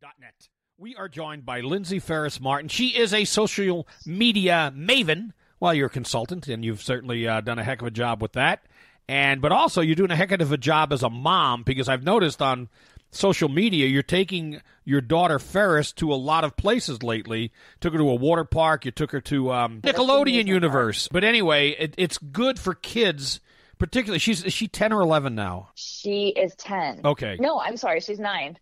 LindsayFerrisMartin.net. We are joined by LindsayFerrisMartin. She is a social media maven. Well, you're a consultant, and you've certainly done a heck of a job with that. But also, you're doing a heck of a job as a mom, because I've noticed on social media you're taking your daughter Ferris to a lot of places lately. Took her to a water park. You took her to Nickelodeon Universe. But anyway, it's good for kids. Particularly, is she 10 or 11 now? She is 10. Okay. No, I'm sorry, she's 9.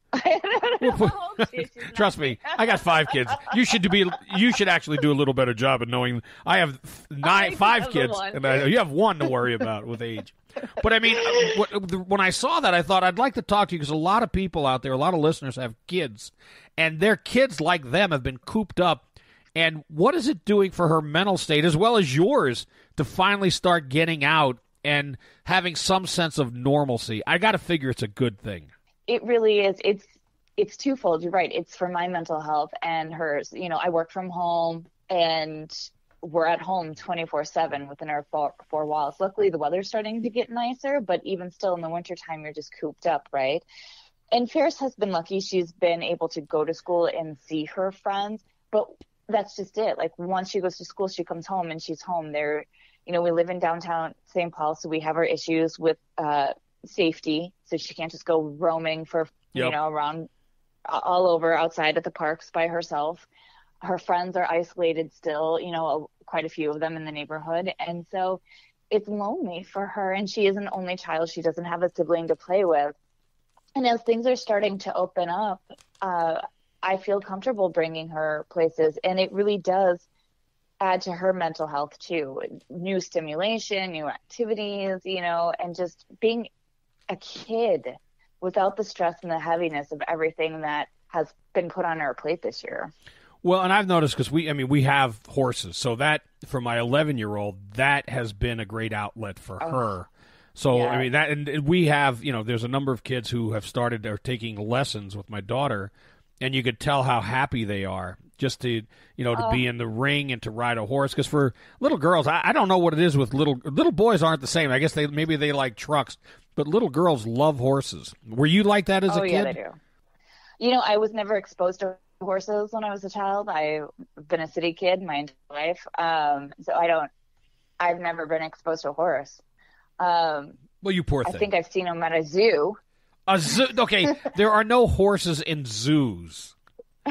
Trust me, I got 5 kids. You should actually do a little better job of knowing. I have 5 kids, and you have 1 to worry about with age. But I mean, when I saw that, I thought I'd like to talk to you, because a lot of people out there, a lot of listeners have kids, and their kids like them have been cooped up. And what is it doing for her mental state, as well as yours, to finally start getting out and having some sense of normalcy? I got to figure it's a good thing. It really is. It's twofold. You're right. It's for my mental health and hers. You know, I work from home, and we're at home 24/7 within our four walls. Luckily, the weather's starting to get nicer, but even still in the wintertime, you're just cooped up, right? And Ferris has been lucky. She's been able to go to school and see her friends, but that's just it. Like, once she goes to school, she comes home and she's home. You know, we live in downtown St. Paul, so we have our issues with safety. So she can't just go roaming for, you know, around all over outside at the parks by herself. Her friends are isolated still, you know, quite a few of them in the neighborhood. And so it's lonely for her. And she is an only child. She doesn't have a sibling to play with. And as things are starting to open up, I feel comfortable bringing her places. And it really does add to her mental health too. New stimulation, new activities, you know, and just being a kid without the stress and the heaviness of everything that has been put on our plate this year. Well, and I've noticed, because we have horses, so that for my 11-year-old, that has been a great outlet for her. So yeah. I mean, that, and we have, you know, there's a number of kids who have started or taking lessons with my daughter, and you could tell how happy they are just to, you know, to be in the ring and to ride a horse. Because for little girls, I don't know what it is with little boys aren't the same. I guess maybe they like trucks, but little girls love horses. Were you like that as a kid? Oh yeah, they do. You know, I was never exposed to horses when I was a child. I've been a city kid my entire life, so I've never been exposed to a horse. Well, you poor thing. I think I've seen them at a zoo. A zoo? Okay, there are no horses in zoos.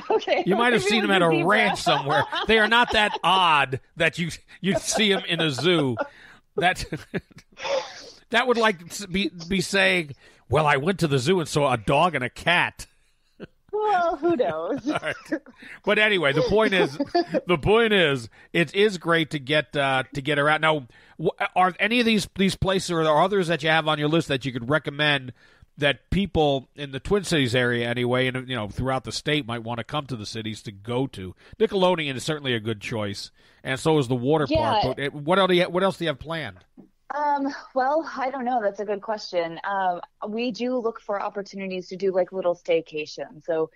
Okay, you might have seen them at a ranch somewhere. They are not that odd that you'd see them in a zoo. That would like be saying, well, I went to the zoo and saw a dog and a cat. Well, who knows? Right. But anyway, the point is, it is great to get her out. Now, are any of these places, or are there others that you have on your list that you could recommend that people in the Twin Cities area, anyway, and you know, throughout the state, might want to come to the cities to go to? Nickelodeon is certainly a good choice, and so is the water park. But what else do you have planned? Well, I don't know. That's a good question. We do look for opportunities to do like little staycations. So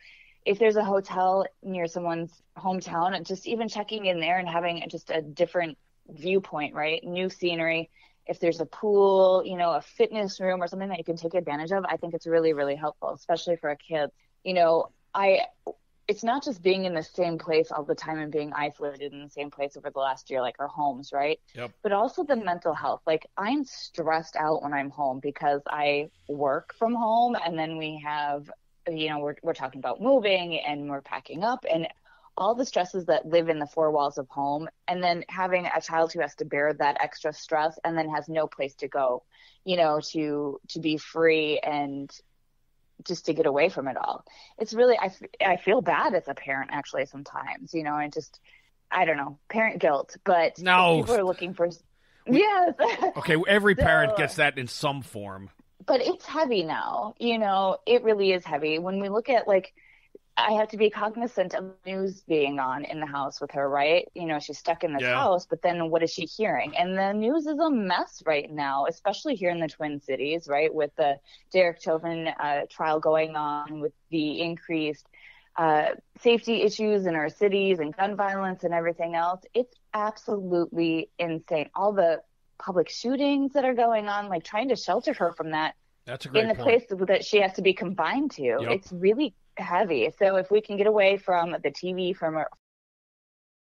if there's a hotel near someone's hometown, and just even checking in there and having just a different viewpoint, right? New scenery. If there's a pool, you know, a fitness room or something that you can take advantage of, I think it's really, really helpful, especially for a kid. You know, it's not just being in the same place all the time and being isolated in the same place over the last year, like our homes, right? Yep. But also the mental health. Like, I'm stressed out when I'm home because I work from home, and then we have, you know, we're talking about moving and we're packing up and all the stresses that live in the four walls of home, and then having a child who has to bear that extra stress and then has no place to go, you know, to be free and just to get away from it all. It's really, I feel bad as a parent actually sometimes, you know, and just, I don't know, parent guilt, but no. People are looking for, yes. Okay, every parent gets that in some form. But it's heavy now, you know, it really is heavy. When we look at, like, I have to be cognizant of news being on in the house with her, right? You know, she's stuck in this house, but then what is she hearing? And the news is a mess right now, especially here in the Twin Cities, right? With the Derek Chauvin trial going on, with the increased safety issues in our cities and gun violence and everything else. It's absolutely insane. All the public shootings that are going on, like trying to shelter her from that. That's a great in the point. place that she has to be confined to. Yep. It's really heavy. So if we can get away from the TV